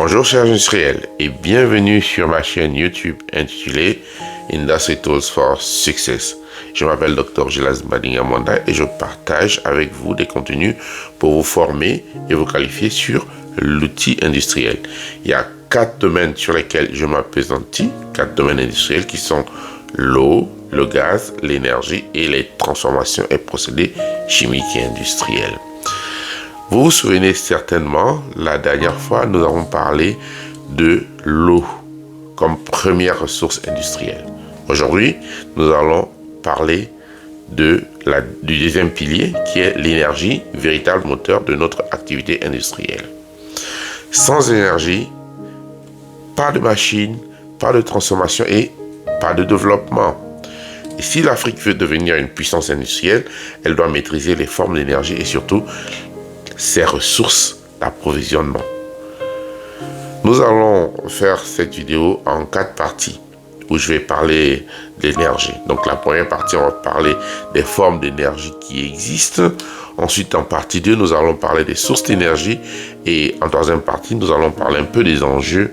Bonjour chers industriels et bienvenue sur ma chaîne YouTube intitulée Industry Tools for Success. Je m'appelle Dr Gilas Badinga-Mwanda et je partage avec vous des contenus pour vous former et vous qualifier sur l'outil industriel. Il y a 4 domaines sur lesquels je m'appesantis, 4 domaines industriels qui sont l'eau, le gaz, l'énergie et les transformations et procédés chimiques et industriels. Vous vous souvenez certainement, la dernière fois, nous avons parlé de l'eau comme première ressource industrielle. Aujourd'hui, nous allons parler du deuxième pilier qui est l'énergie, véritable moteur de notre activité industrielle. Sans énergie, pas de machine, pas de transformation et pas de développement. Et si l'Afrique veut devenir une puissance industrielle, elle doit maîtriser les formes d'énergie et surtout ses ressources d'approvisionnement. Nous allons faire cette vidéo en 4 parties où je vais parler de l'énergie. Donc la première partie, on va parler des formes d'énergie qui existent. Ensuite, en partie 2, nous allons parler des sources d'énergie. Et en troisième partie, nous allons parler un peu des enjeux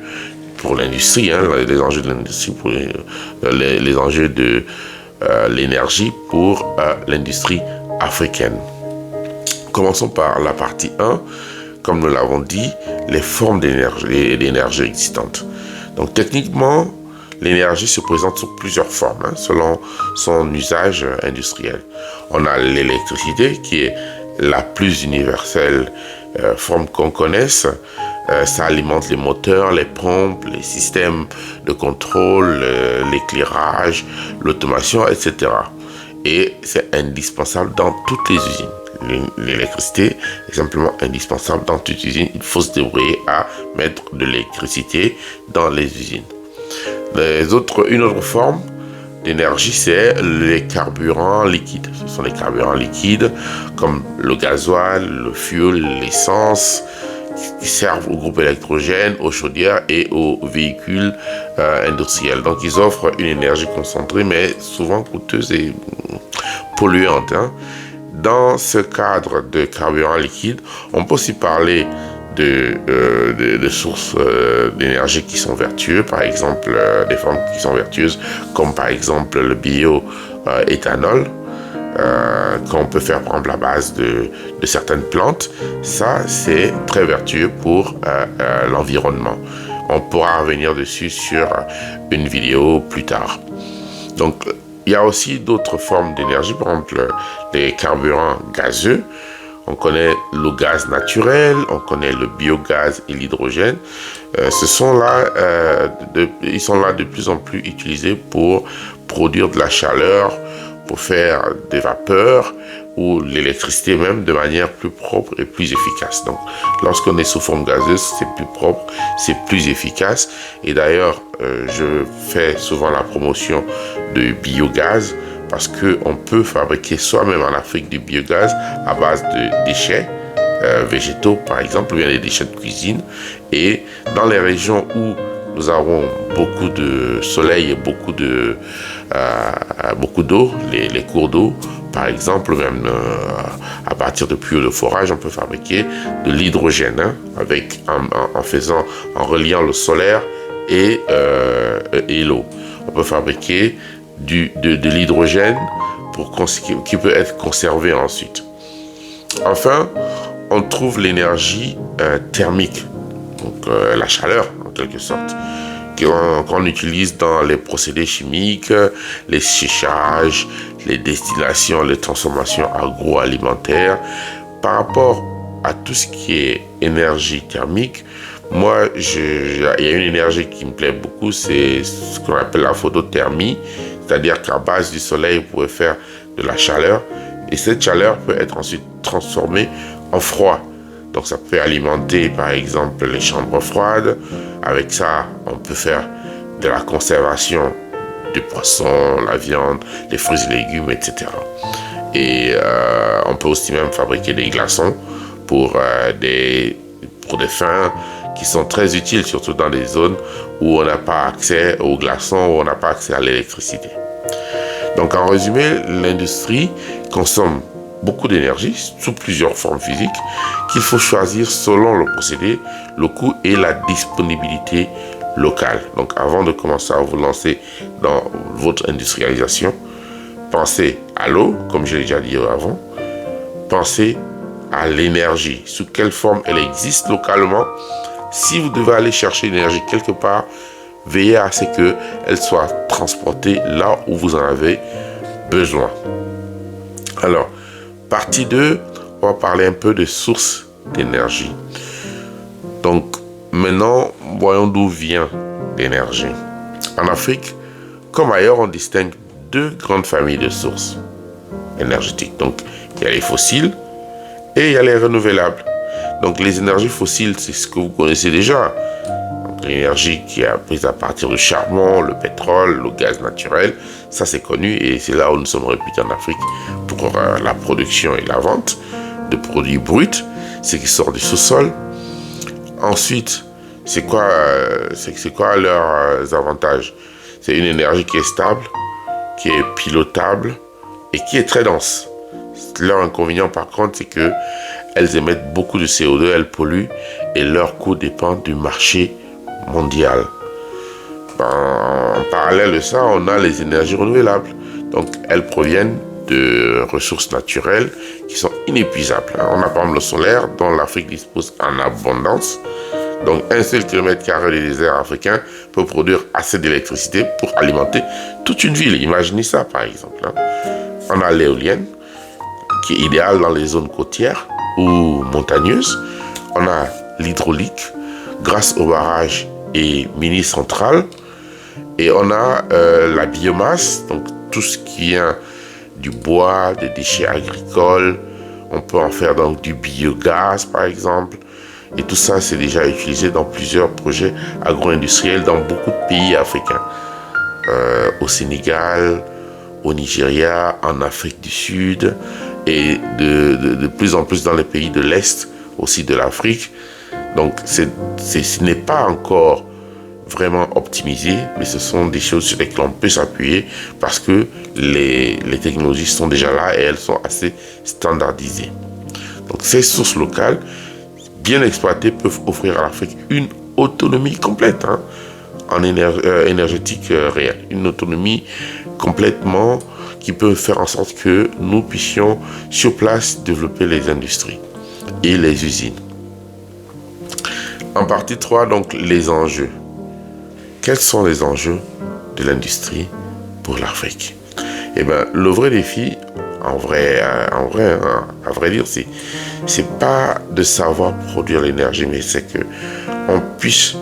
pour l'industrie, les enjeux de l'industrie, pour les enjeux de l'énergie pour l'industrie africaine. Commençons par la partie 1, comme nous l'avons dit, les formes d'énergie existantes. Donc techniquement, l'énergie se présente sous plusieurs formes, selon son usage industriel. On a l'électricité qui est la plus universelle forme qu'on connaisse. Ça alimente les moteurs, les pompes, les systèmes de contrôle, l'éclairage, l'automation, etc. Et c'est indispensable dans toutes les usines. L'électricité est simplement indispensable dans toute usine. Il faut se débrouiller à mettre de l'électricité dans les usines. Une autre forme d'énergie, c'est les carburants liquides. Ce sont les carburants liquides comme le gasoil, le fuel, l'essence, qui servent au groupe électrogène, aux chaudières et aux véhicules industriels. Donc ils offrent une énergie concentrée mais souvent coûteuse et polluante. Dans ce cadre de carburant liquide, on peut aussi parler de sources d'énergie qui sont vertueuses, par exemple des formes qui sont vertueuses, comme par exemple le bioéthanol, qu'on peut faire prendre la base de certaines plantes. Ça, c'est très vertueux pour l'environnement. On pourra revenir dessus sur une vidéo plus tard. Donc, il y a aussi d'autres formes d'énergie, par exemple les carburants gazeux. On connaît le gaz naturel, on connaît le biogaz et l'hydrogène. Ils sont là de plus en plus utilisés pour produire de la chaleur, pour faire des vapeurs ou l'électricité même de manière plus propre et plus efficace. Donc, lorsqu'on est sous forme gazeuse, c'est plus propre, c'est plus efficace. Et d'ailleurs, je fais souvent la promotion de biogaz parce qu'on peut fabriquer soi-même en Afrique du biogaz à base de déchets végétaux, par exemple, ou bien des déchets de cuisine. Et dans les régions où nous avons beaucoup de soleil et beaucoup d'eau, les cours d'eau, par exemple, même à partir de puits de forage, on peut fabriquer de l'hydrogène en reliant le solaire et l'eau. On peut fabriquer de l'hydrogène qui peut être conservé ensuite. Enfin, on trouve l'énergie thermique, donc la chaleur en quelque sorte, qu'on utilise dans les procédés chimiques, les séchages, les distillations, les transformations agroalimentaires. Par rapport à tout ce qui est énergie thermique, moi, il y a une énergie qui me plaît beaucoup, c'est ce qu'on appelle la photothermie, c'est-à-dire qu'à base du soleil, vous pouvez faire de la chaleur, et cette chaleur peut être ensuite transformée en froid. Donc ça peut alimenter par exemple les chambres froides. Avec ça, on peut faire de la conservation du poisson, la viande, les fruits et légumes, etc. Et on peut aussi même fabriquer des glaçons pour des fins qui sont très utiles, surtout dans des zones où on n'a pas accès aux glaçons, où on n'a pas accès à l'électricité. Donc en résumé, l'industrie consomme beaucoup d'énergie sous plusieurs formes physiques qu'il faut choisir selon le procédé, le coût et la disponibilité locale. Donc avant de commencer à vous lancer dans votre industrialisation, pensez à l'eau, comme je l'ai déjà dit avant, pensez à l'énergie, sous quelle forme elle existe localement. Si vous devez aller chercher l'énergie quelque part, veillez à ce qu'elle soit transportée là où vous en avez besoin. Alors, partie 2, on va parler un peu de sources d'énergie. Donc, maintenant, voyons d'où vient l'énergie. En Afrique, comme ailleurs, on distingue deux grandes familles de sources énergétiques. Donc, il y a les fossiles et il y a les renouvelables. Donc, les énergies fossiles, c'est ce que vous connaissez déjà. L'énergie qui est prise à partir du charbon, le pétrole, le gaz naturel, ça c'est connu et c'est là où nous sommes réputés en Afrique pour la production et la vente de produits bruts, ce qui sort du sous-sol. Ensuite, c'est quoi leurs avantages? C'est une énergie qui est stable, qui est pilotable et qui est très dense. Leur inconvénient par contre, c'est que elles émettent beaucoup de CO2, elles polluent et leur coût dépend du marché mondial. En parallèle de ça, on a les énergies renouvelables. Donc, elles proviennent de ressources naturelles qui sont inépuisables. On a par exemple le solaire, dont l'Afrique dispose en abondance. Donc, un seul kilomètre carré du désert africain peut produire assez d'électricité pour alimenter toute une ville. Imaginez ça, par exemple. On a l'éolienne, qui est idéale dans les zones côtières ou montagneuses. On a l'hydraulique, grâce aux barrages et mini-centrales. Et on a la biomasse, donc tout ce qui vient du bois, des déchets agricoles. On peut en faire donc du biogaz, par exemple. Et tout ça, c'est déjà utilisé dans plusieurs projets agro-industriels dans beaucoup de pays africains. Au Sénégal, au Nigeria, en Afrique du Sud et de plus en plus dans les pays de l'Est aussi de l'Afrique. Donc, ce n'est pas encore vraiment optimisé, mais ce sont des choses sur lesquelles on peut s'appuyer parce que les technologies sont déjà là et elles sont assez standardisées. Donc, ces sources locales, bien exploitées, peuvent offrir à l'Afrique une autonomie complète en énergétique réelle. Une autonomie complètement qui peut faire en sorte que nous puissions sur place développer les industries et les usines. En partie 3, donc, les enjeux. Quels sont les enjeux de l'industrie pour l'Afrique? Eh bien, le vrai défi, à vrai dire, c'est pas de savoir produire l'énergie, mais c'est que on puisse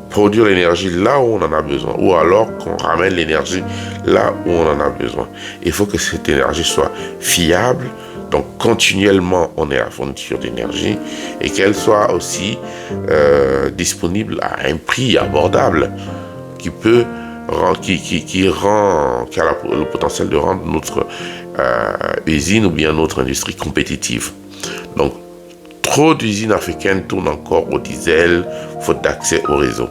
produire l'énergie là où on en a besoin, ou alors qu'on ramène l'énergie là où on en a besoin. Il faut que cette énergie soit fiable, donc continuellement on est à la fourniture d'énergie, et qu'elle soit aussi disponible à un prix abordable qui a le potentiel de rendre notre usine ou bien notre industrie compétitive. Donc, trop d'usines africaines tournent encore au diesel, faute d'accès au réseau.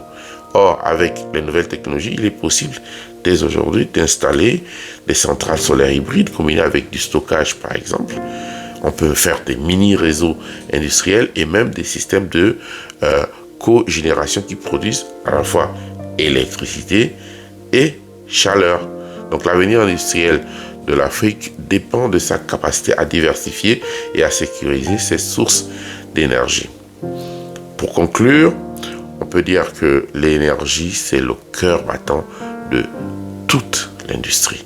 Or, avec les nouvelles technologies, il est possible dès aujourd'hui d'installer des centrales solaires hybrides combinées avec du stockage, par exemple. On peut faire des mini-réseaux industriels et même des systèmes de cogénération qui produisent à la fois électricité et chaleur. Donc, l'avenir industriel de l'Afrique dépend de sa capacité à diversifier et à sécuriser ses sources d'énergie. Pour conclure, on peut dire que l'énergie, c'est le cœur battant de toute l'industrie.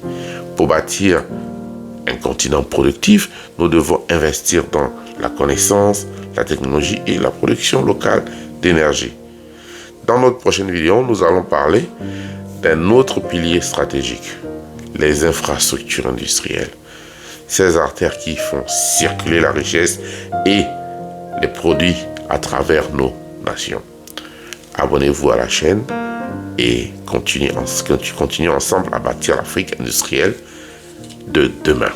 Pour bâtir un continent productif, nous devons investir dans la connaissance, la technologie et la production locale d'énergie. Dans notre prochaine vidéo, nous allons parler d'un autre pilier stratégique, les infrastructures industrielles. Ces artères qui font circuler la richesse et les produits à travers nos nations. Abonnez-vous à la chaîne et continuez ensemble à bâtir l'Afrique industrielle de demain.